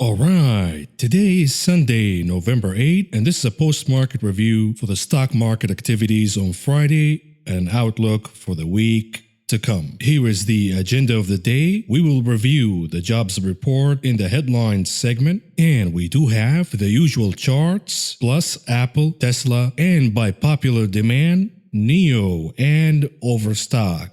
Alright, today is Sunday, November 8th, and this is a post-market review for the stock market activities on Friday and an outlook for the week to come. Here is the agenda of the day. We will review the jobs report in the headlines segment, and we do have the usual charts, plus Apple, Tesla, and by popular demand, NEO and Overstock.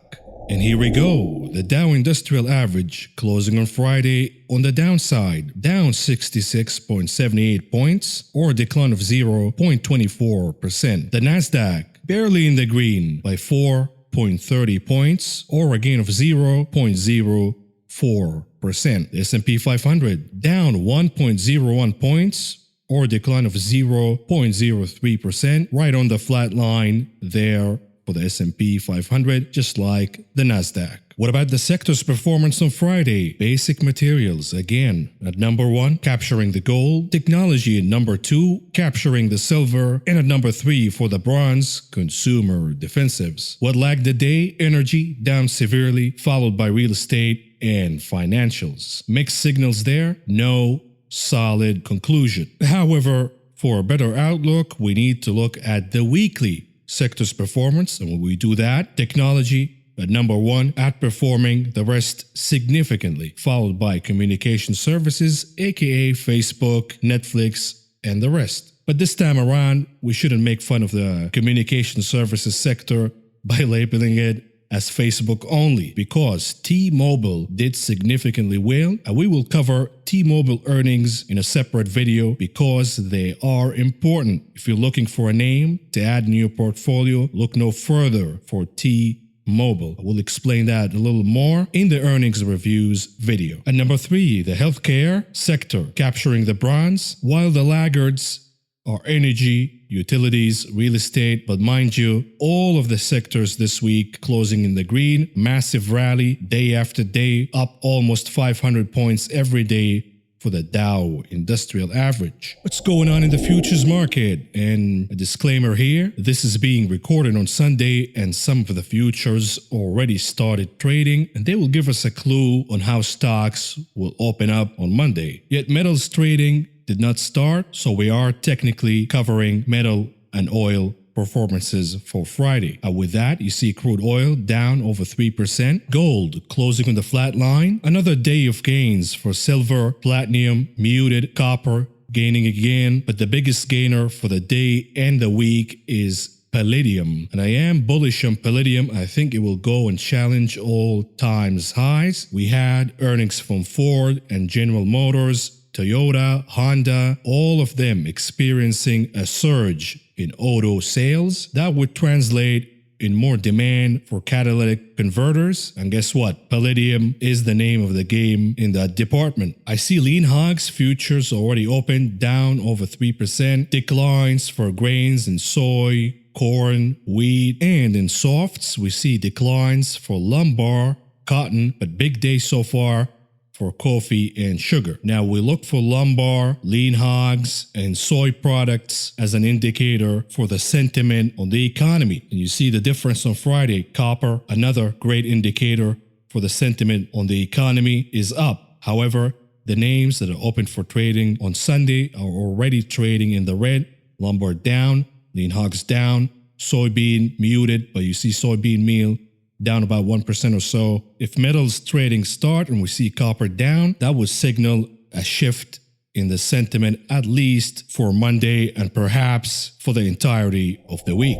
And here we go, the Dow Industrial Average closing on Friday on the downside, down 66.78 points or a decline of 0.24%. The Nasdaq barely in the green by 4.30 points or a gain of 0.04%. The S&P 500 down 1.01 points or a decline of 0.03%, right on the flat line there for the S&P 500, just like the Nasdaq. What about the sector's performance on Friday? Basic materials, again, at number 1, capturing the gold. Technology at number 2, capturing the silver. And at number 3 for the bronze, consumer defensives. What lagged the day? Energy, down severely, followed by real estate and financials. Mixed signals there, no solid conclusion. However, for a better outlook, we need to look at the weekly sector's performance, and when we do that, technology at number 1, outperforming the rest significantly, followed by communication services, aka Facebook, Netflix, and the rest. But this time around, we shouldn't make fun of the communication services sector by labeling it as Facebook only, because T-Mobile did significantly well, and we will cover T-Mobile earnings in a separate video because they are important. If you're looking for a name to add in your portfolio, look no further for T-Mobile. I will explain that a little more in the earnings reviews video. At number 3, the healthcare sector capturing the bronze, while the laggards are energy, utilities, real estate, but mind you, all of the sectors this week closing in the green, massive rally day after day, up almost 500 points every day for the Dow Industrial Average. What's going on in the futures market? And a disclaimer here, this is being recorded on Sunday and some of the futures already started trading, and they will give us a clue on how stocks will open up on Monday. Yet metals trading did not start, so we are technically covering metal and oil performances for Friday. With that, you see crude oil down over 3%, gold closing on the flat line, another day of gains for silver, platinum, muted, copper gaining again, but the biggest gainer for the day and the week is palladium, and I am bullish on palladium. I think it will go and challenge all times highs. We had earnings from Ford and General Motors, Toyota, Honda, all of them experiencing a surge in auto sales. That would translate in more demand for catalytic converters. And guess what? Palladium is the name of the game in that department. I see lean hogs futures already open down over 3%. Declines for grains and soy, corn, wheat, and in softs, we see declines for lumber, cotton, but big day so far for coffee and sugar. Now we look for lumber, lean hogs, and soy products as an indicator for the sentiment on the economy. And you see the difference on Friday. Copper, another great indicator for the sentiment on the economy, is up. However, the names that are open for trading on Sunday are already trading in the red. Lumber down, lean hogs down, soybean muted, but you see soybean meal down about 1% or so. If metals trading start and we see copper down, that would signal a shift in the sentiment, at least for Monday and perhaps for the entirety of the week.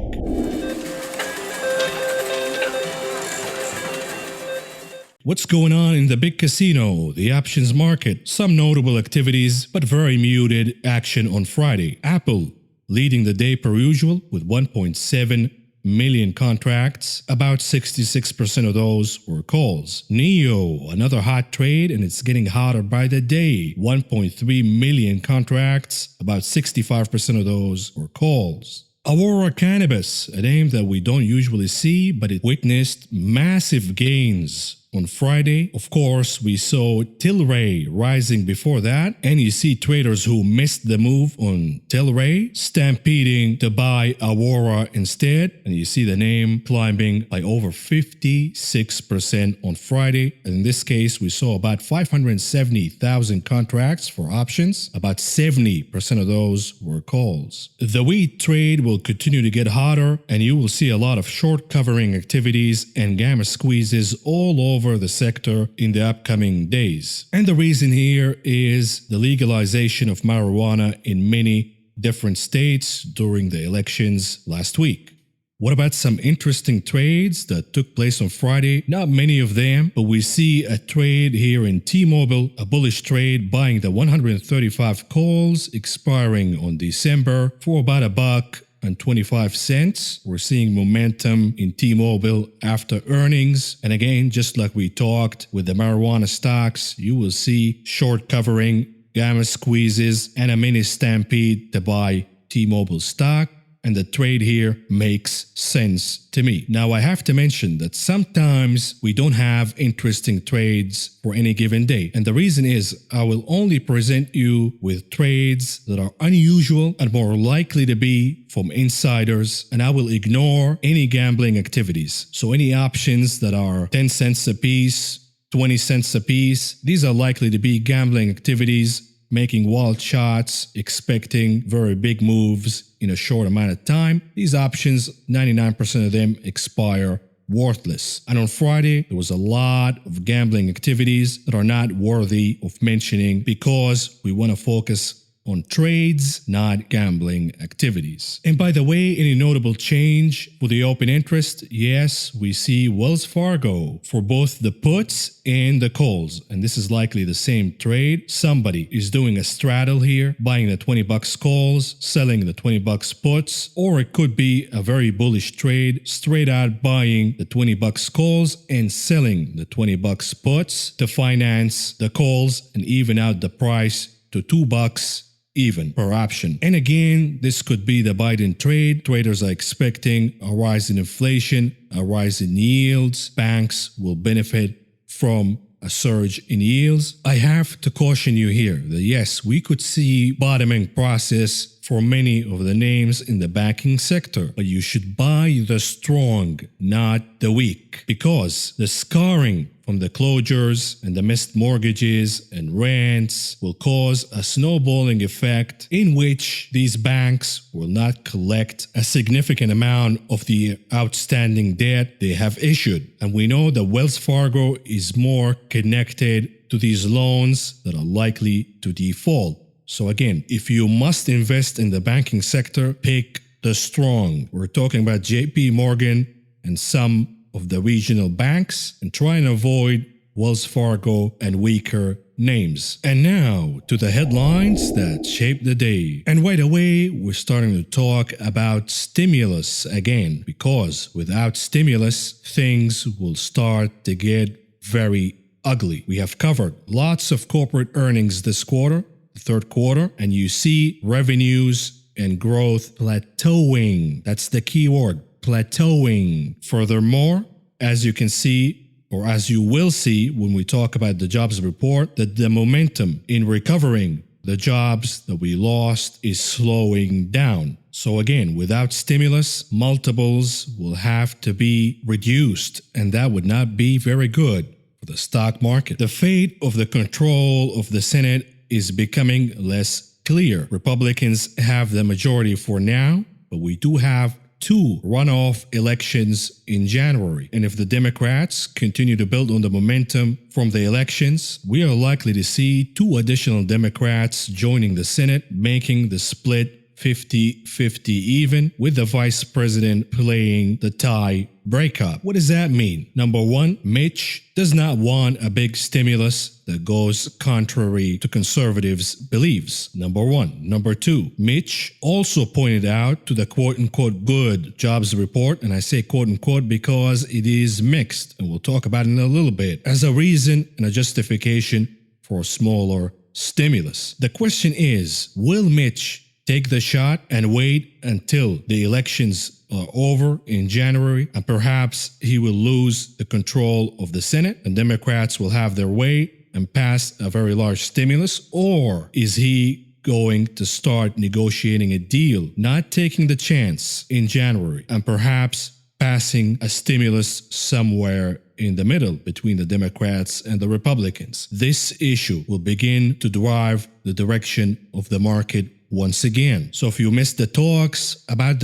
What's going on in the big casino, the options market? Some notable activities, but very muted action on Friday. Apple leading the day per usual with 1.7 million contracts, about 66% of those were calls. NEO, another hot trade, and it's getting hotter by the day. 1.3 million contracts, about 65% of those were calls. Aurora Cannabis, a name that we don't usually see, but it witnessed massive gains On Friday, of course, we saw Tilray rising before that, and you see traders who missed the move on Tilray stampeding to buy Aurora instead, and you see the name climbing by over 56% on Friday. And in this case, we saw about 570,000 contracts for options. About 70% of those were calls. The wheat trade will continue to get hotter, and you will see a lot of short covering activities and gamma squeezes all over the sector in the upcoming days. And the reason here is the legalization of marijuana in many different states during the elections last week. What about some interesting trades that took place on Friday? Not many of them, but we see a trade here in T-Mobile, a bullish trade buying the 135 calls expiring on December for about $1.25. We're seeing momentum in T-Mobile after earnings. And again, just like we talked with the marijuana stocks, you will see short covering, gamma squeezes, and a mini stampede to buy T-Mobile stock. And the trade here makes sense to me. Now, I have to mention that sometimes we don't have interesting trades for any given day. And the reason is I will only present you with trades that are unusual and more likely to be from insiders, and I will ignore any gambling activities. So any options that are 10 cents a piece, 20 cents a piece, these are likely to be gambling activities, making wild shots, expecting very big moves in a short amount of time. These options, 99% of them expire worthless. And on Friday, there was a lot of gambling activities that are not worthy of mentioning because we want to focus on trades, not gambling activities. And by the way, any notable change for the open interest? Yes, we see Wells Fargo for both the puts and the calls. And this is likely the same trade. Somebody is doing a straddle here, buying the $20 calls, selling the $20 puts, or it could be a very bullish trade, straight out buying the $20 calls and selling the $20 puts to finance the calls and even out the price to $2 even per option. And again, this could be the Biden trade. Traders are expecting a rise in inflation, a rise in yields. Banks will benefit from a surge in yields. I have to caution you here that yes, we could see bottoming process for many of the names in the banking sector, but you should buy the strong, not the weak, because the scarring from the closures and the missed mortgages and rents will cause a snowballing effect in which these banks will not collect a significant amount of the outstanding debt they have issued. And we know that Wells Fargo is more connected to these loans that are likely to default. So again, if you must invest in the banking sector, pick the strong. We're talking about JP Morgan and some of the regional banks, and try and avoid Wells Fargo and weaker names. And now to the headlines that shaped the day. And right away, we're starting to talk about stimulus again, because without stimulus, things will start to get very ugly. We have covered lots of corporate earnings this quarter, the third quarter, and you see revenues and growth plateauing. That's the key word. Plateauing. Furthermore, as you can see, or as you will see when we talk about the jobs report, that the momentum in recovering the jobs that we lost is slowing down. So again, without stimulus, multiples will have to be reduced, and that would not be very good for the stock market. The fate of the control of the Senate is becoming less clear. Republicans have the majority for now, but we do have 2 runoff elections in January. And if the Democrats continue to build on the momentum from the elections, we are likely to see 2 additional Democrats joining the Senate, making the split 50-50 even, with the vice president playing the tie breakup. What does that mean? Number one, Mitch does not want a big stimulus that goes contrary to conservatives' beliefs. Number one. Number two, Mitch also pointed out to the quote-unquote good jobs report, and I say quote-unquote because it is mixed, and we'll talk about it in a little bit, as a reason and a justification for a smaller stimulus. The question is, will Mitch take the shot and wait until the elections are over in January, and perhaps he will lose the control of the Senate and Democrats will have their way and pass a very large stimulus? Or is he going to start negotiating a deal, not taking the chance in January, and perhaps passing a stimulus somewhere in the middle between the Democrats and the Republicans? This issue will begin to drive the direction of the market once again. So if you missed the talks about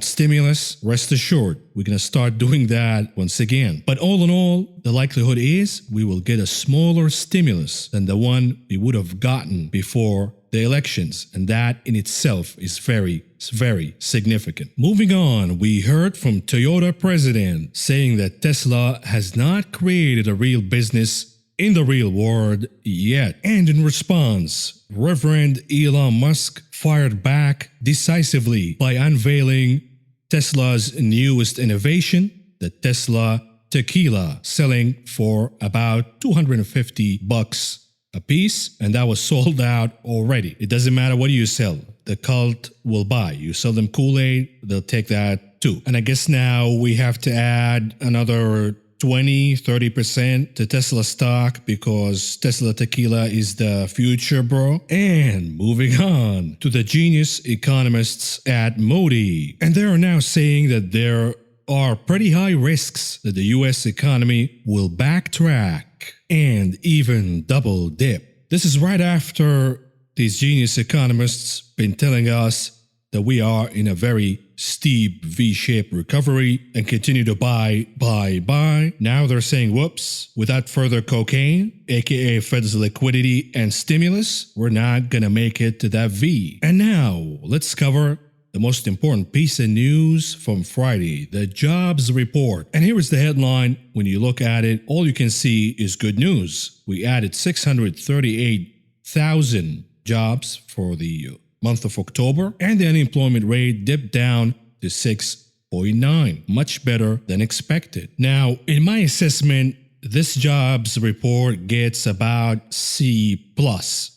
stimulus, rest assured, we're going to start doing that once again. But all in all, the likelihood is we will get a smaller stimulus than the one we would have gotten before the elections, and that in itself is very significant. Moving on, we heard from Toyota president saying that Tesla has not created a real business in the real world yet. And in response, Reverend Elon Musk fired back decisively by unveiling Tesla's newest innovation, the Tesla Tequila, selling for about $250 a piece, and that was sold out already. It doesn't matter what you sell, the cult will buy. You sell them Kool-Aid, they'll take that too. And I guess now we have to add another 20-30% to Tesla stock because Tesla Tequila is the future, bro. And moving on to the genius economists at Modi, and they are now saying that there are pretty high risks that the US economy will backtrack and even double dip. This is right after these genius economists been telling us that we are in a very steep V-shaped recovery and continue to buy. Now they're saying, whoops, without further cocaine, aka Fed's liquidity and stimulus, we're not gonna make it to that V. And now let's cover the most important piece of news from Friday, the jobs report. And here is the headline. When you look at it, all you can see is good news. We added 638,000 jobs for the month of October, and the unemployment rate dipped down to 6.9, much better than expected. Now, in my assessment, this jobs report gets about C+,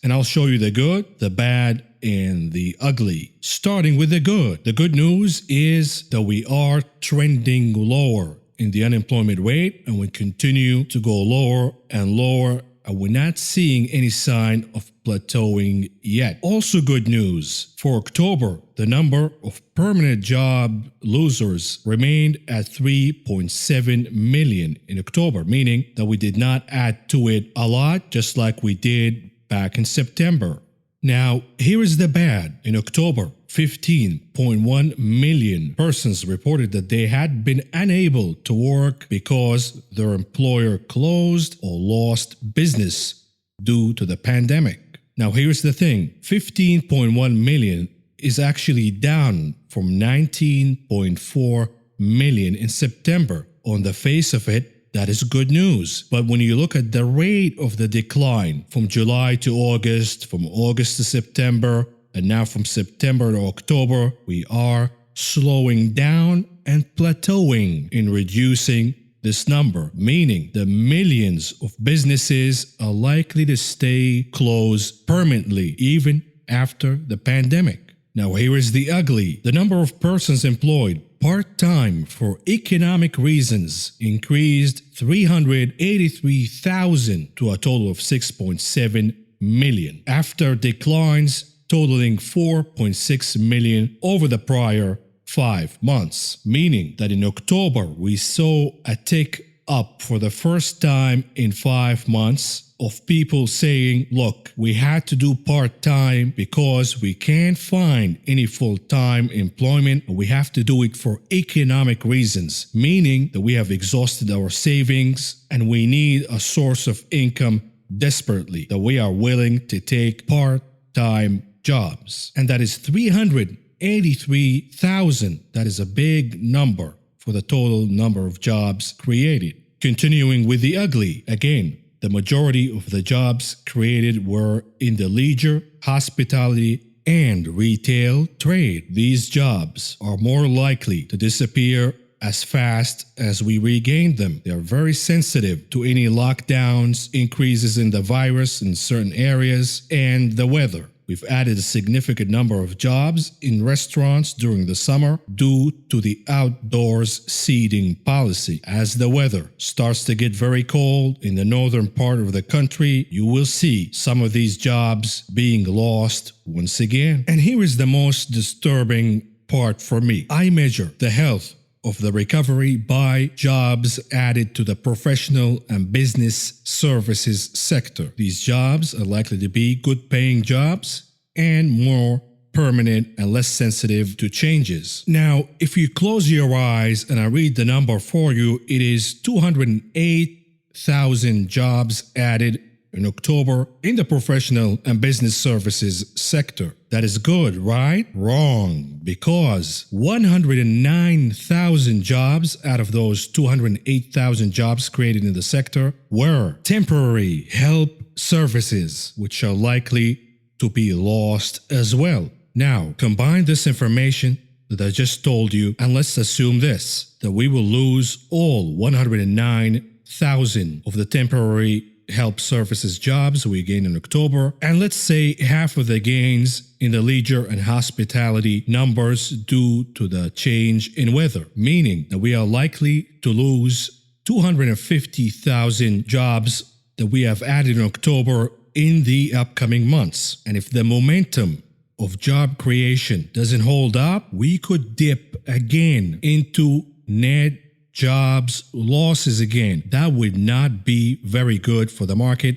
and I'll show you the good, the bad, and the ugly. Starting with the good. The good news is that we are trending lower in the unemployment rate, and we continue to go lower and lower, and we're not seeing any sign of plateauing yet. Also good news, for October, the number of permanent job losers remained at 3.7 million in October, meaning that we did not add to it a lot, just like we did back in September. Now, here is the bad. In October, 15.1 million persons reported that they had been unable to work because their employer closed or lost business due to the pandemic. Now, here's the thing. 15.1 million is actually down from 19.4 million in September. On the face of it, that is good news. But when you look at the rate of the decline from July to August, from August to September, and now from September to October, we are slowing down and plateauing in reducing this number, meaning the millions of businesses are likely to stay closed permanently, even after the pandemic. Now here is the ugly. The number of persons employed part-time for economic reasons increased 383,000 to a total of 6.7 million, after declines totaling 4.6 million over the prior 5 months, meaning that in October we saw a tick up for the first time in 5 months of people saying, look, we had to do part-time because we can't find any full-time employment, and we have to do it for economic reasons, meaning that we have exhausted our savings and we need a source of income desperately, that we are willing to take part-time jobs. And that is 383,000. That is a big number for the total number of jobs created. Continuing with the ugly, again, the majority of the jobs created were in the leisure, hospitality, and retail trade. These jobs are more likely to disappear as fast as we regain them. They are very sensitive to any lockdowns, increases in the virus in certain areas, and the weather. we've added a significant number of jobs in restaurants during the summer due to the outdoors seating policy. As the weather starts to get very cold in the northern part of the country, you will see some of these jobs being lost once again. And here is the most disturbing part for me. I measure the health of the recovery by jobs added to the professional and business services sector. These jobs are likely to be good paying jobs and more permanent and less sensitive to changes. Now, if you close your eyes and I read the number for you, it is 208,000 jobs added in October in the professional and business services sector. That is good, right? Wrong, because 109,000 jobs out of those 208,000 jobs created in the sector were temporary help services, which are likely to be lost as well. Now, combine this information that I just told you, and let's assume this, that we will lose all 109,000 of the temporary help services jobs we gained in October, and let's say half of the gains in the leisure and hospitality numbers due to the change in weather, meaning that we are likely to lose 250,000 jobs that we have added in October in the upcoming months. And if the momentum of job creation doesn't hold up, we could dip again into net jobs losses again. That would not be very good for the market,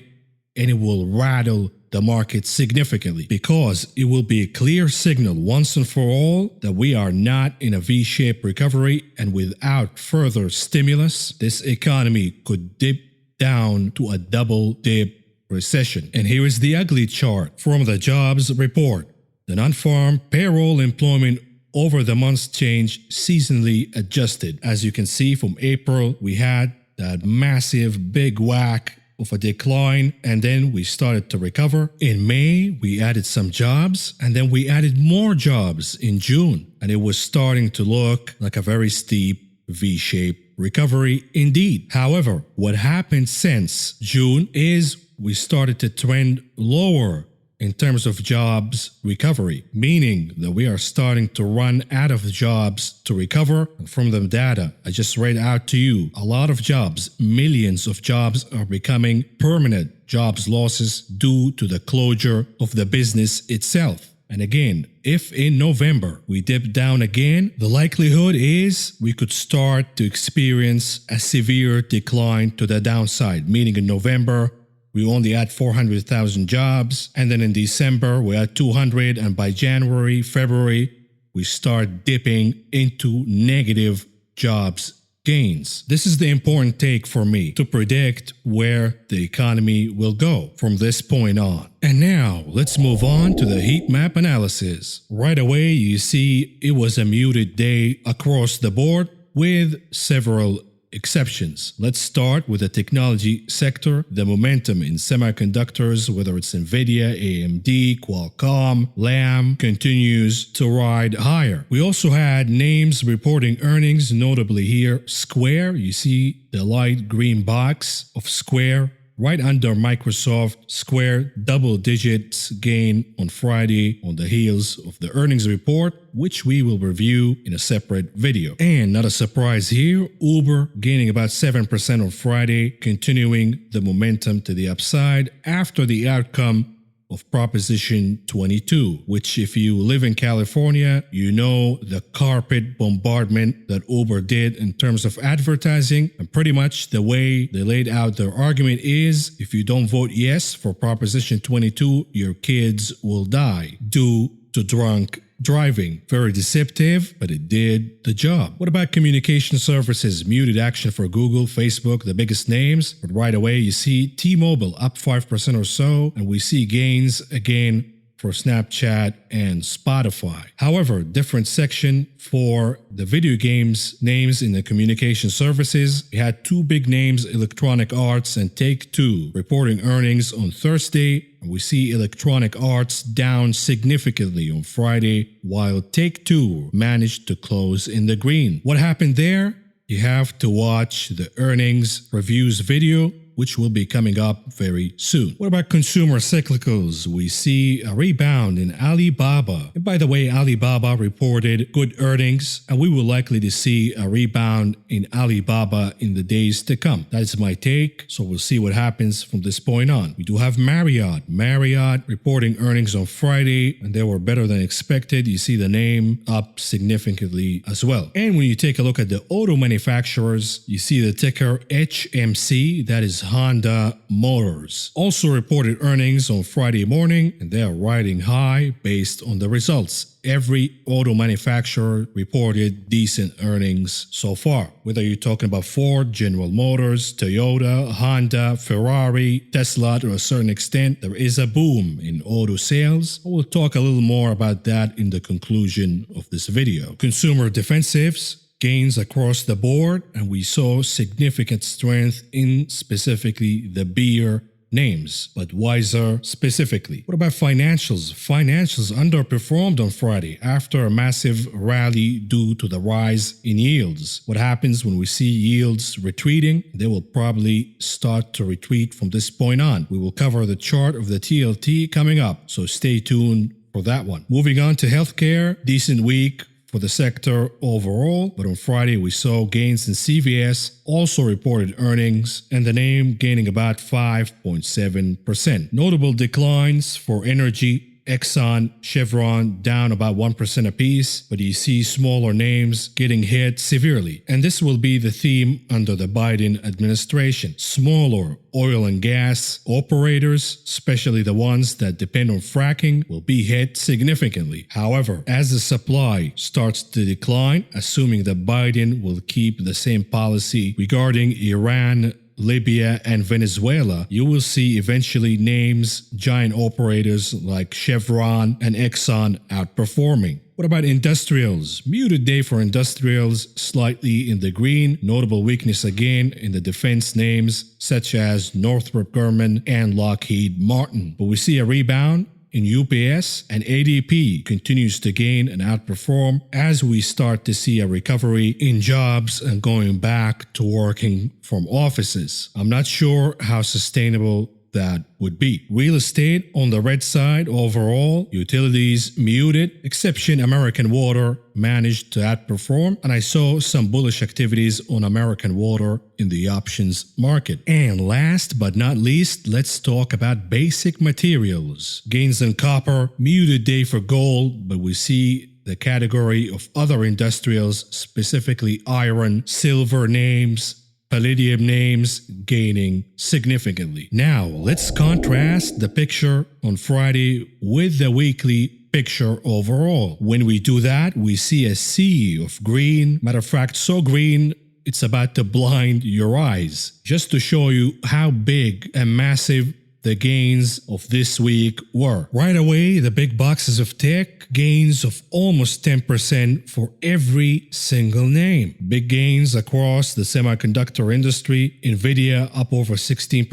and it will rattle the market significantly because it will be a clear signal once and for all that we are not in a V-shaped recovery, and without further stimulus, this economy could dip down to a double dip recession. And here is the ugly chart from the jobs report. The non-farm payroll employment over the months changed seasonally adjusted. As you can see, from April, we had that massive big whack of a decline, and then we started to recover. In May, we added some jobs, and then we added more jobs in June, and it was starting to look like a very steep V-shaped recovery indeed. However, what happened since June is we started to trend lower in terms of jobs recovery, meaning that we are starting to run out of jobs to recover. And from the data I just read out to you, a lot of jobs, millions of jobs are becoming permanent jobs losses due to the closure of the business itself. And again, if in November we dip down again, the likelihood is we could start to experience a severe decline to the downside, meaning in November, we only had 400,000 jobs, and then in December we had 200, and by January, February, we start dipping into negative jobs gains. This is the important take for me to predict where the economy will go from this point on. And now let's move on to the heat map analysis. Right away, you see it was a muted day across the board with several exceptions. Let's start with the technology sector. The momentum in semiconductors, whether it's Nvidia, AMD, Qualcomm, Lam, continues to ride higher. We also had names reporting earnings, notably here Square. You see the light green box of Square right under Microsoft. Square double digits gain on Friday on the heels of the earnings report, which we will review in a separate video. And not a surprise here, Uber gaining about 7% on Friday, continuing the momentum to the upside after the outcome of Proposition 22, which if you live in California, you know the carpet bombardment that Uber did in terms of advertising. And pretty much the way they laid out their argument is, if you don't vote yes for Proposition 22, your kids will die due to drunk driving. Very deceptive, but it did the job. What about communication services? Muted action for Google, Facebook, the biggest names. But right away, you see T-Mobile up 5% or so, and we see gains again for Snapchat and Spotify. However, different section for the video games names in the communication services. We had two big names, Electronic Arts and Take-Two, reporting earnings on Thursday. We see Electronic Arts down significantly on Friday, while Take-Two managed to close in the green. What happened there? You have to watch the earnings reviews video which will be coming up very soon. What about consumer cyclicals? We see a rebound in Alibaba. And by the way, Alibaba reported good earnings, and we will likely to see a rebound in Alibaba in the days to come. That's my take, so we'll see what happens from this point on. We do have Marriott. Marriott reporting earnings on Friday, and they were better than expected. You see the name up significantly as well. And when you take a look at the auto manufacturers, you see the ticker HMC, that is Honda Motors. Also reported earnings on Friday morning, and they are riding high based on the results. Every auto manufacturer reported decent earnings so far. Whether you're talking about Ford, General Motors, Toyota, Honda, Ferrari, Tesla, to a certain extent, there is a boom in auto sales. We'll talk a little more about that in the conclusion of this video. Consumer defensives, gains across the board, and we saw significant strength in specifically the beer names, but Budweiser specifically. What about financials? Financials underperformed on Friday after a massive rally due to the rise in yields. What happens when we see yields retreating? They will probably start to retreat from this point on. We will cover the chart of the TLT coming up, so stay tuned for that one. Moving on to healthcare, decent week for the sector overall, but on Friday we saw gains in CVS, also reported earnings, and the name gaining about 5.7%. Notable declines for energy, Exxon, Chevron down about 1% apiece, but you see smaller names getting hit severely. And this will be the theme under the Biden administration. Smaller oil and gas operators, especially the ones that depend on fracking, will be hit significantly. However, as the supply starts to decline, assuming that Biden will keep the same policy regarding Iran, Libya, and Venezuela, you will see eventually names, giant operators like Chevron and Exxon outperforming. What about industrials? Muted day for industrials, slightly in the green. Notable weakness again in the defense names such as Northrop Grumman and Lockheed Martin. But we see a rebound in UPS, and ADP continues to gain and outperform as we start to see a recovery in jobs and going back to working from offices. I'm not sure how sustainable that would be. Real estate on the red side overall, utilities muted, exception American Water managed to outperform, and I saw some bullish activities on American Water in the options market. And last but not least, let's talk about basic materials. Gains in copper, muted day for gold, but we see the category of other industrials, specifically iron, silver names, palladium names gaining significantly. Now, let's contrast the picture on Friday with the weekly picture overall. When we do that, we see a sea of green. Matter of fact, so green, it's about to blind your eyes. Just to show you how big and massive the gains of this week were. Right away, the big boxes of tech, gains of almost 10% for every single name. Big gains across the semiconductor industry. Nvidia up over 16%,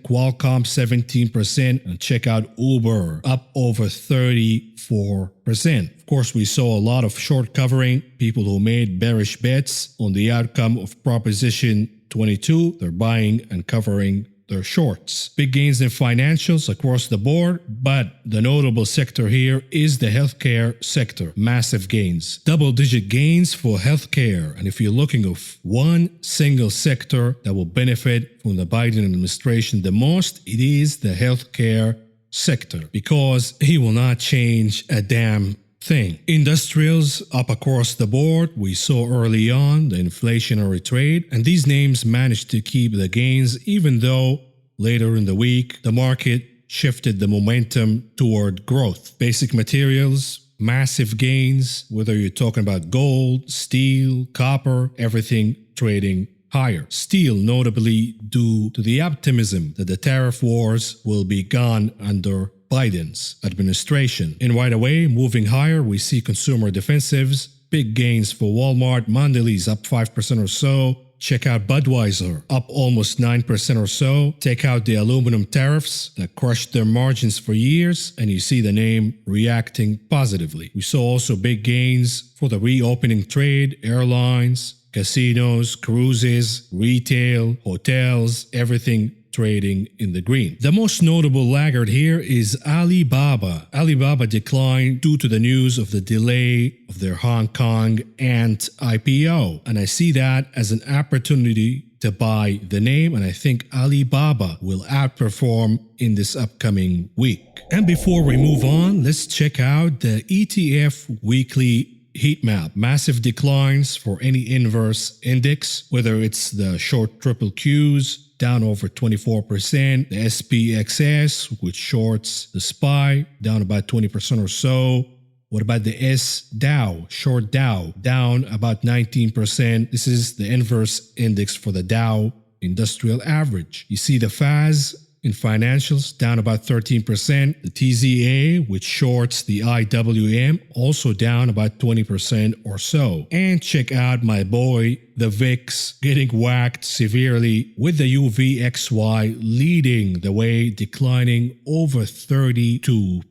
Qualcomm 17%, and check out Uber up over 34%. Of course, we saw a lot of short covering, people who made bearish bets on the outcome of Proposition 22. They're buying and covering their shorts. Big gains in financials across the board, but the notable sector here is the healthcare sector. Massive gains. Double-digit gains for healthcare. And if you're looking at one single sector that will benefit from the Biden administration the most, it is the healthcare sector, because he will not change a damn thing. Industrials up across the board. We saw early on the inflationary trade, and these names managed to keep the gains even though later in the week the market shifted the momentum toward growth. Basic materials, massive gains, whether you're talking about gold, steel, copper, everything trading higher. Steel notably due to the optimism that the tariff wars will be gone under Biden's administration. And right away, moving higher, we see consumer defensives, big gains for Walmart, Mondelez up 5% or so. Check out Budweiser, up almost 9% or so. Take out the aluminum tariffs that crushed their margins for years, and you see the name reacting positively. We saw also big gains for the reopening trade, airlines, casinos, cruises, retail, hotels, everything trading in the green. The most notable laggard here is Alibaba. Alibaba declined due to the news of the delay of their Hong Kong Ant IPO, and I see that as an opportunity to buy the name, and I think Alibaba will outperform in this upcoming week. And before we move on, let's check out the ETF weekly heat map. Massive declines for any inverse index, whether it's the short triple Qs, down over 24%, the SPXS, which shorts the SPY, down about 20% or so. What about the Dow, short Dow, down about 19%. This is the inverse index for the Dow Industrial Average. You see the FAS in financials down about 13%. The TZA, which shorts the IWM, also down about 20% or so. And check out my boy, the VIX, getting whacked severely with the UVXY leading the way, declining over 32%.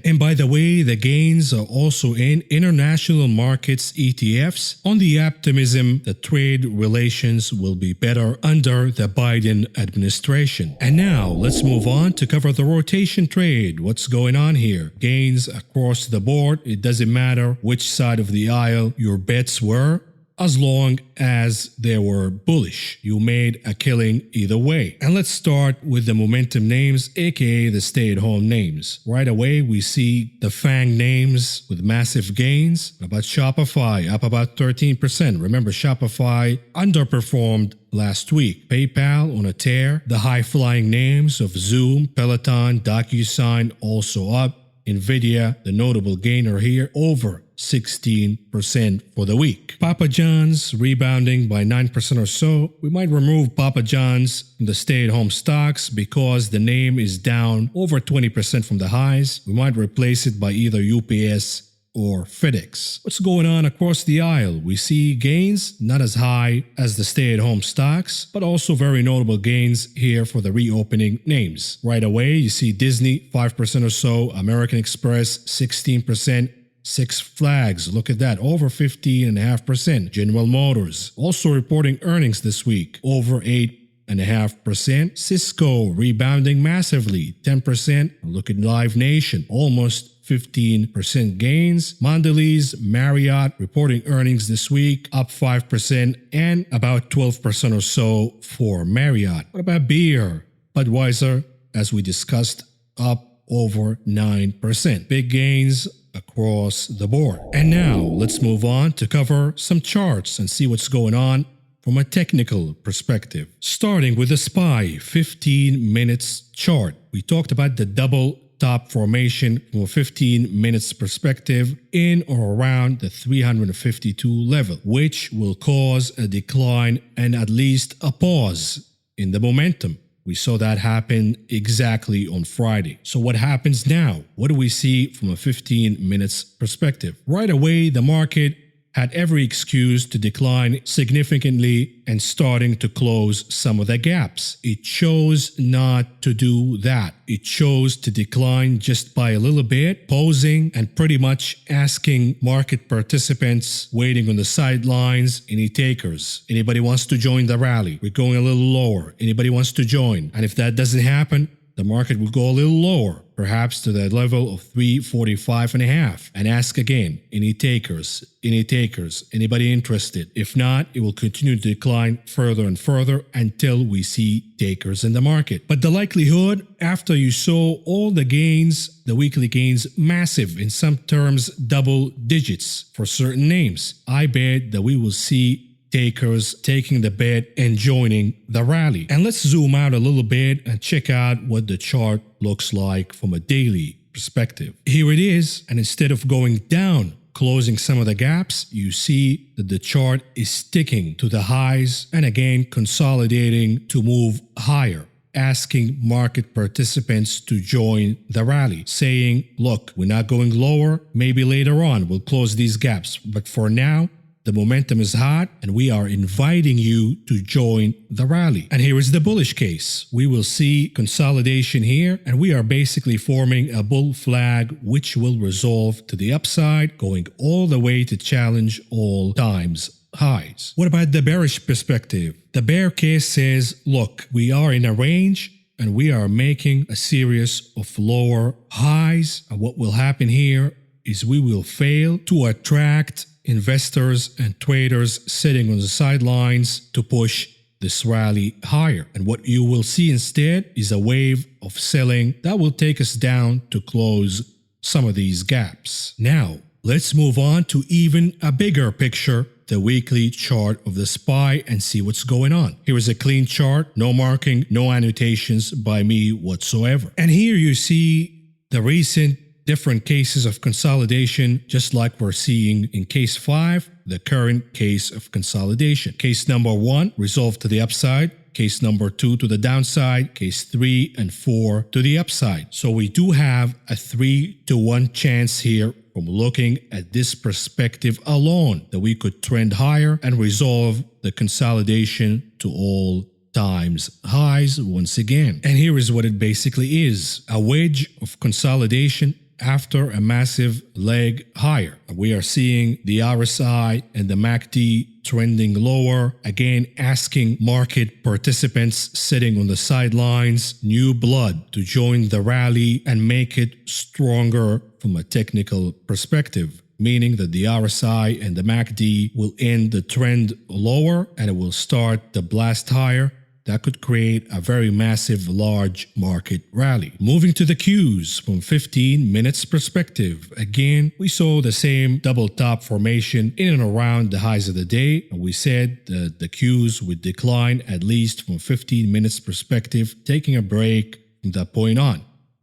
And by the way, the gains are also in international markets ETFs on the optimism that trade relations will be better under the Biden administration. And now let's move on to cover the rotation trade. What's going on here? Gains across the board. It doesn't matter which side of the aisle your bets were. As long as they were bullish, you made a killing either way. And let's start with the momentum names, aka the stay-at-home names. Right away, we see the FANG names with massive gains. About Shopify, up about 13%. Remember, Shopify underperformed last week. PayPal on a tear. The high-flying names of Zoom, Peloton, DocuSign also up. Nvidia, the notable gainer here, over 16% for the week. Papa John's rebounding by 9% or so. We might remove Papa John's from the stay-at-home stocks because the name is down over 20% from the highs. We might replace it by either UPS or FedEx. What's going on across the aisle? We see gains not as high as the stay-at-home stocks, but also very notable gains here for the reopening names. Right away, you see Disney 5% or so, American Express 16%, Six Flags, look at that, over 15.5%. General Motors also reporting earnings this week, over 8.5%. Cisco rebounding massively, 10%. Look at Live Nation, almost 15% gains. Mondelez, Marriott reporting earnings this week, up 5% and about 12% or so for Marriott. What about beer? Budweiser, as we discussed, up over 9%. Big gains across the board. And now let's move on to cover some charts and see what's going on from a technical perspective. Starting with the SPY 15 minutes chart. We talked about the double top formation from a 15 minutes perspective in or around the 352 level, which will cause a decline and at least a pause in the momentum. We saw that happen exactly on Friday. So what happens now? What do we see from a 15 minutes perspective? Right away, the market had every excuse to decline significantly and starting to close some of the gaps. It chose not to do that. It chose to decline just by a little bit, pausing and pretty much asking market participants waiting on the sidelines, any takers? Anybody wants to join the rally? We're going a little lower. Anybody wants to join? And if that doesn't happen, the market will go a little lower, perhaps to the level of 345.5, and ask again, any takers? Any takers? Anybody interested? If not, it will continue to decline further and further until we see takers in the market. But the likelihood, after you saw all the gains, the weekly gains, massive, in some terms double digits for certain names, I bet that we will see takers taking the bet and joining the rally. And let's zoom out a little bit and check out what the chart looks like from a daily perspective. Here it is, and instead of going down, closing some of the gaps, you see that the chart is sticking to the highs and again consolidating to move higher, asking market participants to join the rally, saying, look, we're not going lower, maybe later on we'll close these gaps, but for now, the momentum is hot and we are inviting you to join the rally. And here is the bullish case. We will see consolidation here and we are basically forming a bull flag which will resolve to the upside, going all the way to challenge all times highs. What about the bearish perspective? The bear case says, look, we are in a range and we are making a series of lower highs. And what will happen here is we will fail to attract investors and traders sitting on the sidelines to push this rally higher. And what you will see instead is a wave of selling that will take us down to close some of these gaps. Now, let's move on to even a bigger picture, the weekly chart of the SPY, and see what's going on. Here is a clean chart, no marking, no annotations by me whatsoever. And here you see the recent different cases of consolidation, just like we're seeing in case 5, the current case of consolidation. Case number 1 resolved to the upside. Case number 2 to the downside, case 3 and 4 to the upside. So we do have a 3-to-1 chance here from looking at this perspective alone that we could trend higher and resolve the consolidation to all times highs once again. And here is what it basically is: a wedge of consolidation after a massive leg higher. We are seeing the RSI and the MACD trending lower, again asking market participants sitting on the sidelines, new blood to join the rally and make it stronger from a technical perspective, meaning that the RSI and the MACD will end the trend lower and it will start the blast higher. That could create a very massive, large market rally. Moving to the Qs from 15 minutes perspective. Again, we saw the same double top formation in and around the highs of the day. And we said that the Qs would decline at least from 15 minutes perspective, taking a break from that point on.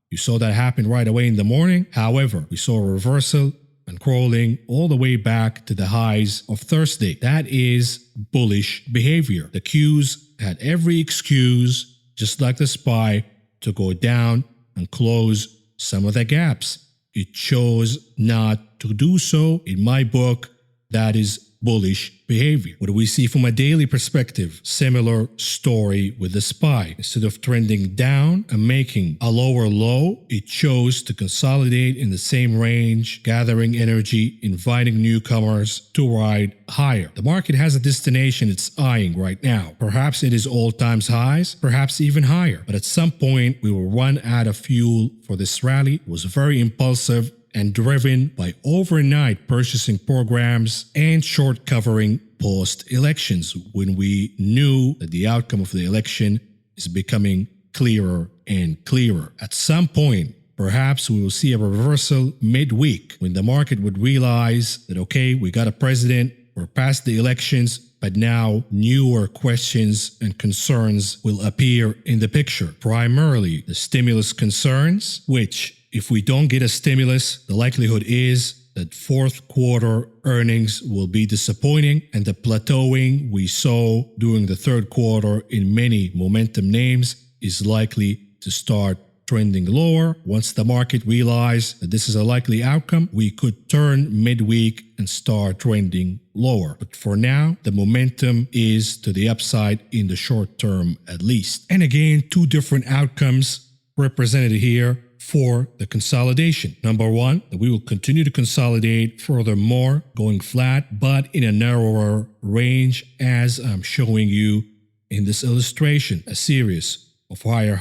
You saw that happen right away in the morning. However, we saw a reversal and crawling all the way back to the highs of Thursday. That is bullish behavior. The Qs had every excuse, just like the SPY, to go down and close some of the gaps. It chose not to do so. In my book, that is bullish behavior. What do we see from a daily perspective? Similar story with the SPY. Instead of trending down and making a lower low, it chose to consolidate in the same range, gathering energy, inviting newcomers to ride higher. The market has a destination it's eyeing right now. Perhaps it is all-time highs, perhaps even higher. But at some point, we will run out of fuel for this rally. It was very impulsive and driven by overnight purchasing programs and short covering post-elections, when we knew that the outcome of the election is becoming clearer and clearer. At some point, perhaps we will see a reversal midweek when the market would realize that, okay, we got a president, we're past the elections, but now newer questions and concerns will appear in the picture. Primarily the stimulus concerns, which, if we don't get a stimulus, the likelihood is that fourth quarter earnings will be disappointing, and the plateauing we saw during the third quarter in many momentum names is likely to start trending lower. Once the market realizes that this is a likely outcome, we could turn midweek and start trending lower. But for now, the momentum is to the upside in the short term at least. And again, two different outcomes represented here for the consolidation. Number one, that we will continue to consolidate furthermore, going flat, but in a narrower range, as I'm showing you in this illustration. A series of higher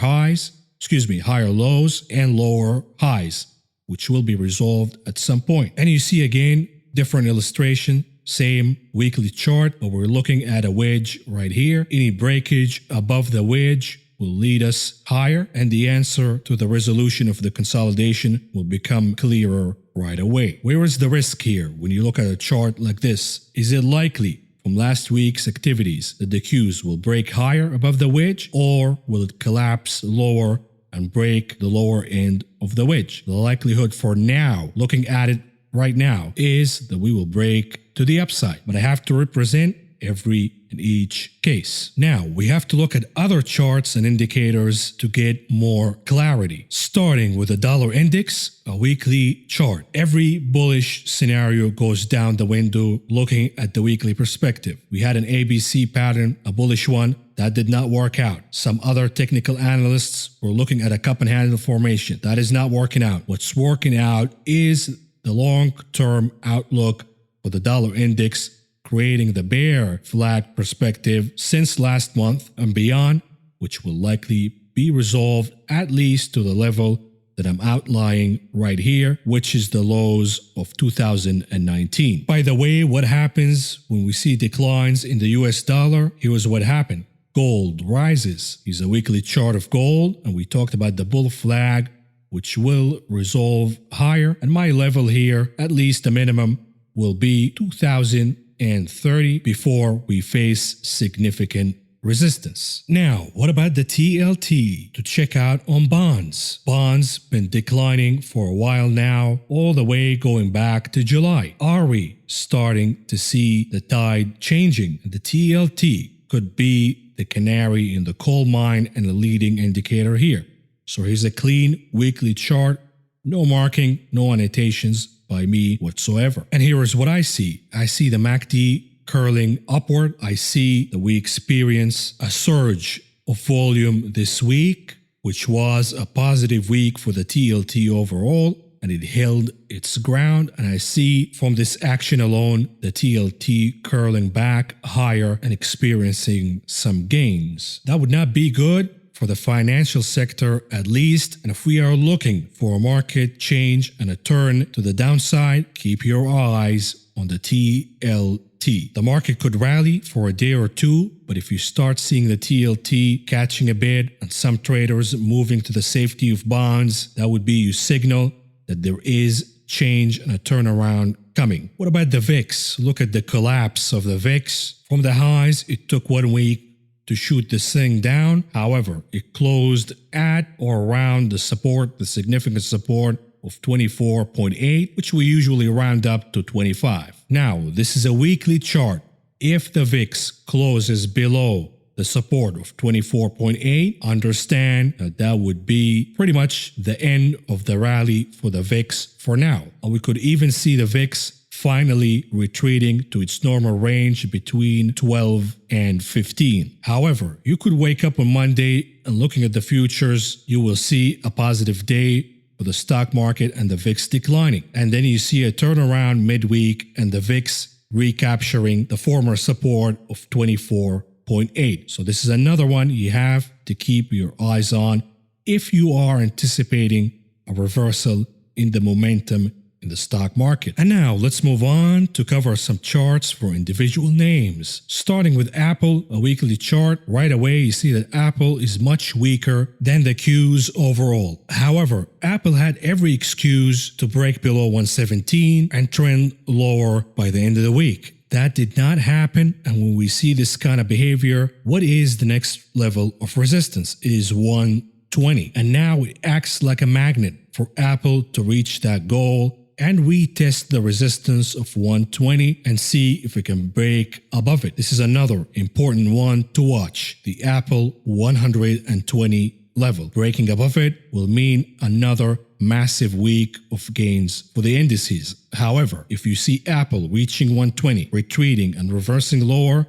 lows and lower highs, which will be resolved at some point. And you see again, different illustration, same weekly chart, but we're looking at a wedge right here. Any breakage above the wedge will lead us higher, and the answer to the resolution of the consolidation will become clearer right away. Where is the risk here when you look at a chart like this? Is it likely from last week's activities that the Qs will break higher above the wedge, or will it collapse lower and break the lower end of the wedge? The likelihood for now, looking at it right now, is that we will break to the upside, but I have to represent every in each case. Now, we have to look at other charts and indicators to get more clarity. Starting with the dollar index, a weekly chart. Every bullish scenario goes down the window looking at the weekly perspective. We had an ABC pattern, a bullish one, that did not work out. Some other technical analysts were looking at a cup and handle formation. That is not working out. What's working out is the long-term outlook for the dollar index creating the bear flag perspective since last month and beyond, which will likely be resolved at least to the level that I'm outlining right here, which is the lows of 2019. By the way, what happens when we see declines in the US dollar? Here's what happened. Gold rises. Here's a weekly chart of gold, and we talked about the bull flag, which will resolve higher. And my level here, at least the minimum, will be 2030 before we face significant resistance. Now, what about the TLT to check out on bonds? Bonds been declining for a while now, all the way going back to July. Are we starting to see the tide changing? The TLT could be the canary in the coal mine and a leading indicator here. So here's a clean weekly chart, no marking, no annotations by me whatsoever. And here is what I see. I see the MACD curling upward. I see that we experience a surge of volume this week, which was a positive week for the TLT overall, and it held its ground. And I see from this action alone, the TLT curling back higher and experiencing some gains. That would not be good for the financial sector at least. And if we are looking for a market change and a turn to the downside, keep your eyes on the TLT. The market could rally for a day or two, but if you start seeing the TLT catching a bid and some traders moving to the safety of bonds, that would be your signal that there is change and a turnaround coming. What about the VIX? Look at the collapse of the VIX. From the highs, it took 1 week to shoot this thing down. However, it closed at or around the support, the significant support of 24.8, which we usually round up to 25. Now, this is a weekly chart. If the VIX closes below the support of 24.8, understand that that would be pretty much the end of the rally for the VIX for now. And we could even see the VIX finally retreating to its normal range between 12 and 15. However, you could wake up on Monday and looking at the futures, you will see a positive day for the stock market and the VIX declining. And then you see a turnaround midweek and the VIX recapturing the former support of 24.8. So this is another one you have to keep your eyes on if you are anticipating a reversal in the momentum in the stock market. And now let's move on to cover some charts for individual names. Starting with Apple, a weekly chart. Right away, you see that Apple is much weaker than the Qs overall. However, Apple had every excuse to break below 117 and trend lower by the end of the week. That did not happen, and when we see this kind of behavior, what is the next level of resistance? It is 120, and now it acts like a magnet for Apple to reach that goal and retest the resistance of 120 and see if it can break above it. This is another important one to watch, the Apple 120 level. Breaking above it will mean another massive week of gains for the indices. However, if you see Apple reaching 120, retreating and reversing lower,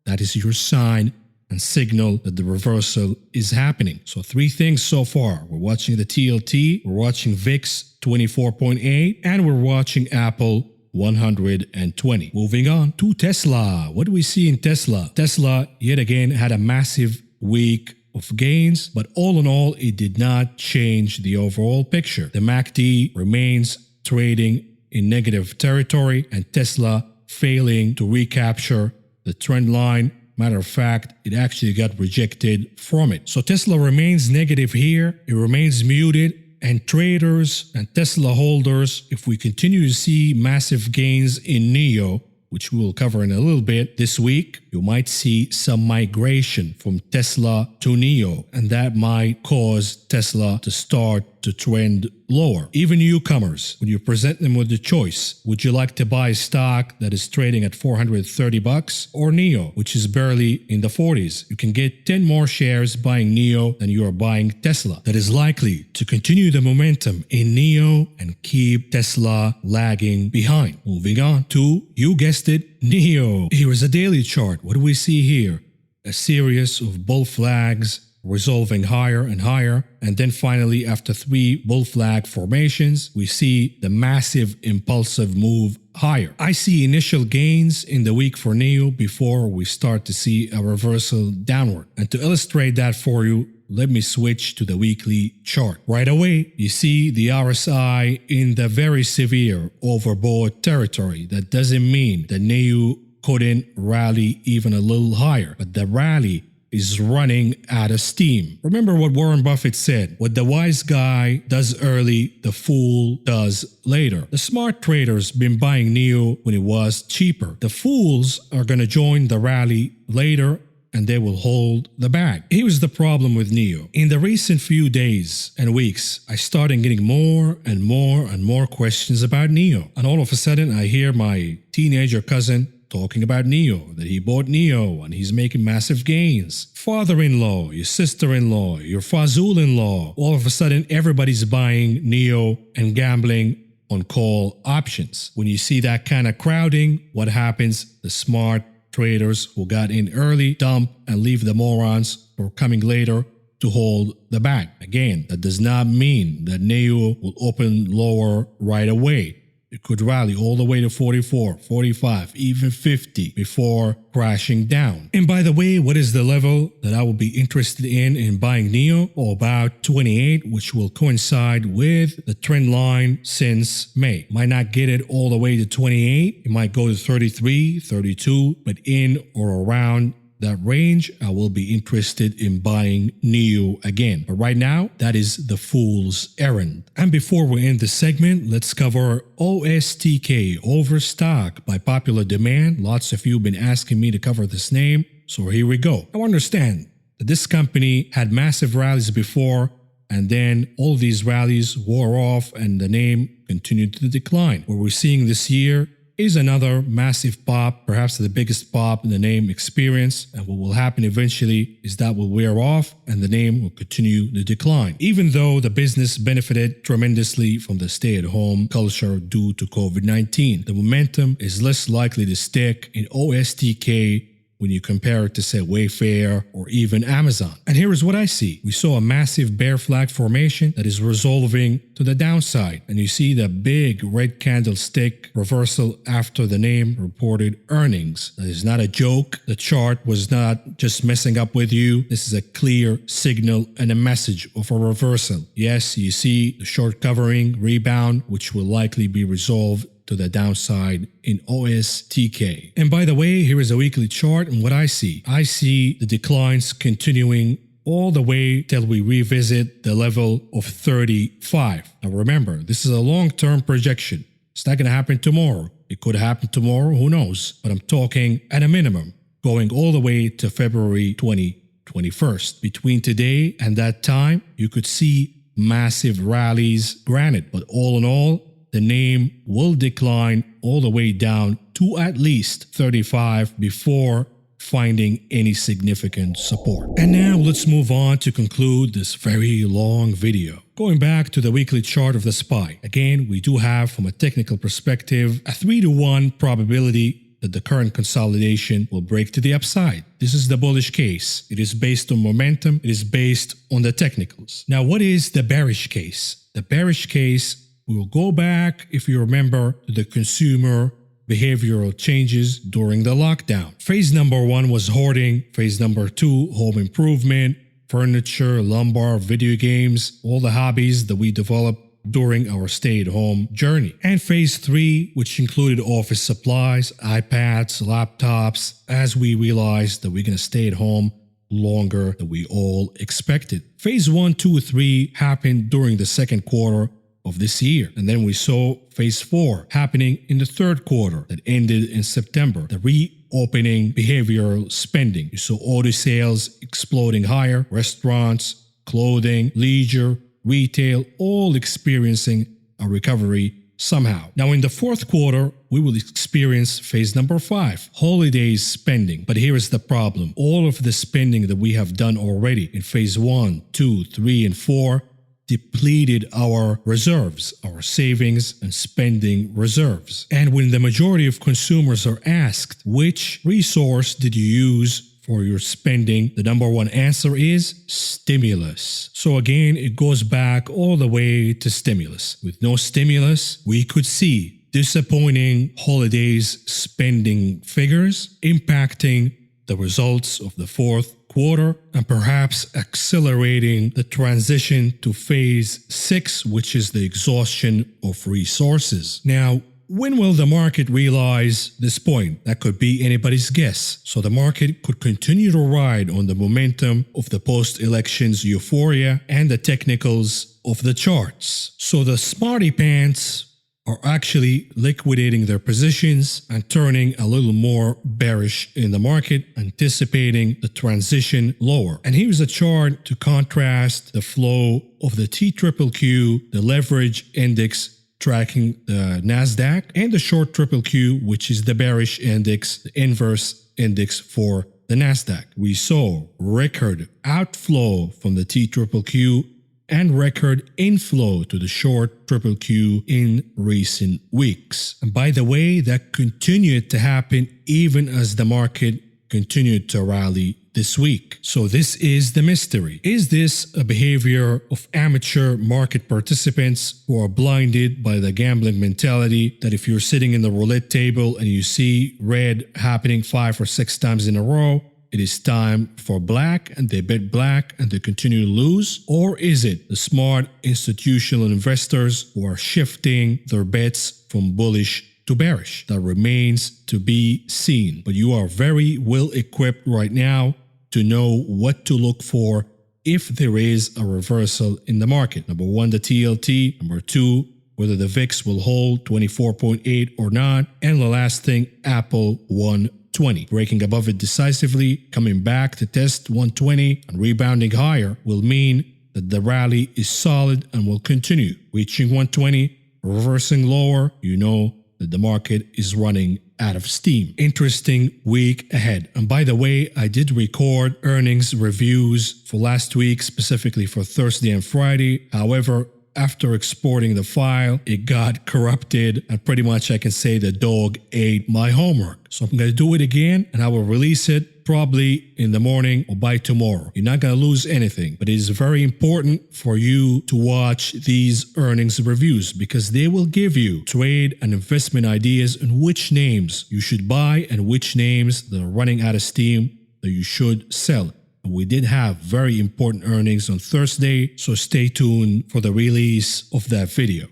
that is your sign and signal that the reversal is happening. So 3 things so far. We're watching the TLT, we're watching VIX 24.8, and we're watching Apple 120. Moving on to Tesla. What do we see in Tesla? Tesla, yet again, had a massive week of gains, but all in all, it did not change the overall picture. The MACD remains trading in negative territory, and Tesla failing to recapture the trend line. Matter of fact, it actually got rejected from it. So Tesla remains negative here. It remains muted. And traders and Tesla holders, if we continue to see massive gains in NIO, which we will cover in a little bit this week, you might see some migration from Tesla to NIO, and that might cause Tesla to start to trend lower. Even newcomers, when you present them with the choice, would you like to buy a stock that is trading at $430 or NIO, which is barely in the 40s? You can get 10 more shares buying NIO than you are buying Tesla. That is likely to continue the momentum in NIO and keep Tesla lagging behind. Moving on to, you guessed it, NIO. Here is a daily chart. What do we see here? A series of bull flags resolving higher and higher, and then finally after 3 bull flag formations we see the massive impulsive move higher. I see initial gains in the week for NEO before we start to see a reversal downward. And to illustrate that for you, let me switch to the weekly chart. Right away, you see the RSI in the very severe overbought territory. That doesn't mean that NEO couldn't rally even a little higher, but the rally is running out of steam. Remember what Warren Buffett said, what the wise guy does early, the fool does later. The smart traders been buying NEO when it was cheaper. The fools are going to join the rally later and they will hold the bag. Here's the problem with NEO. In the recent few days and weeks, I started getting more and more questions about NEO. And all of a sudden, I hear my teenager cousin talking about NEO, that he bought NEO and he's making massive gains. Father-in-law, your sister-in-law, your fazul-in-law, all of a sudden everybody's buying NEO and gambling on call options. When you see that kind of crowding, what happens? The smart traders who got in early dump and leave the morons for coming later to hold the bag. Again, that does not mean that NEO will open lower right away. It could rally all the way to 44, 45, even 50 before crashing down. And by the way, what is the level that I will be interested in buying NEO? Or about 28, which will coincide with the trend line since May. Might not get it all the way to 28. It might go to 33, 32, but in or around that range, I will be interested in buying NEO again. But right now, that is the fool's errand. And before we end the segment, let's cover OSTK, Overstock, by popular demand. Lots of you have been asking me to cover this name, so here we go. Now understand that this company had massive rallies before, and then all these rallies wore off and the name continued to decline. What we're seeing this year is another massive pop, perhaps the biggest pop in the name experience. And what will happen eventually is that will wear off and the name will continue to decline. Even though the business benefited tremendously from the stay-at-home culture due to COVID-19, the momentum is less likely to stick in OSTK when you compare it to, say, Wayfair or even Amazon. And here is what I see. We saw a massive bear flag formation that is resolving to the downside. And you see the big red candlestick reversal after the name reported earnings. That is not a joke. The chart was not just messing up with you. This is a clear signal and a message of a reversal. Yes, you see the short covering rebound, which will likely be resolved to the downside in OSTK. And by the way, here is a weekly chart and what I see. I see the declines continuing all the way till we revisit the level of 35. Now remember, this is a long-term projection. It's not going to happen tomorrow. It could happen tomorrow, who knows? But I'm talking at a minimum, going all the way to February 2021. Between today and that time, you could see massive rallies, granted, but all in all, the name will decline all the way down to at least 35 before finding any significant support. And now let's move on to conclude this very long video. Going back to the weekly chart of the SPY. Again, we do have, from a technical perspective, a 3-to-1 probability that the current consolidation will break to the upside. This is the bullish case. It is based on momentum. It is based on the technicals. Now, what is the bearish case? The bearish case, we will go back, if you remember, to the consumer behavioral changes during the lockdown. Phase number 1 was hoarding. Phase number 2, home improvement, furniture, lumber, video games, all the hobbies that we developed during our stay-at-home journey. And phase 3, which included office supplies, iPads, laptops, as we realized that we're going to stay at home longer than we all expected. Phase 1, 2, 3 happened during the second quarter of this year. And then we saw phase 4 happening in the third quarter that ended in September. The reopening behavioral spending. You saw auto sales exploding higher, restaurants, clothing, leisure, retail, all experiencing a recovery somehow. Now in the fourth quarter, we will experience phase number 5, holidays spending. But here is the problem. All of the spending that we have done already in phase 1, 2, 3, and 4 depleted our reserves, our savings and spending reserves. And when the majority of consumers are asked, which resource did you use for your spending, the number one answer is stimulus. So again, it goes back all the way to stimulus. With no stimulus, we could see disappointing holidays spending figures impacting the results of the fourth quarter and perhaps accelerating the transition to phase 6, which is the exhaustion of resources. Now, when will the market realize this point? That could be anybody's guess. So the market could continue to ride on the momentum of the post-elections euphoria and the technicals of the charts. So the smarty pants are actually liquidating their positions and turning a little more bearish in the market, anticipating the transition lower. And here's a chart to contrast the flow of the TQQQ, the leverage index tracking the NASDAQ, and the short QQQ, which is the bearish index, the inverse index for the NASDAQ. We saw record outflow from the TQQQ and record inflow to the short QQQ in recent weeks. And by the way, that continued to happen even as the market continued to rally this week. So this is the mystery. Is this a behavior of amateur market participants who are blinded by the gambling mentality that if you're sitting in the roulette table and you see red happening 5 or 6 times in a row, it is time for black, and they bet black and they continue to lose? Or is it the smart institutional investors who are shifting their bets from bullish to bearish? That remains to be seen. But you are very well equipped right now to know what to look for if there is a reversal in the market. Number 1, the TLT. Number 2, whether the VIX will hold 24.8 or not. And the last thing, Apple 120. Breaking above it decisively, coming back to test 120 and rebounding higher will mean that the rally is solid and will continue. Reaching 120, reversing lower, you know that the market is running out of steam. Interesting week ahead. And by the way, I did record earnings reviews for last week, specifically for Thursday and Friday. However, after exporting the file, it got corrupted, and pretty much I can say the dog ate my homework. So I'm going to do it again, and I will release it probably in the morning or by tomorrow. You're not going to lose anything, but it is very important for you to watch these earnings reviews because they will give you trade and investment ideas on which names you should buy and which names that are running out of steam that you should sell. We did have very important earnings on Thursday, so stay tuned for the release of that video.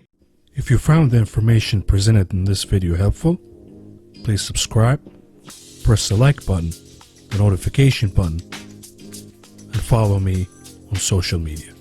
If you found the information presented in this video helpful, please subscribe, press the like button, the notification button, and follow me on social media.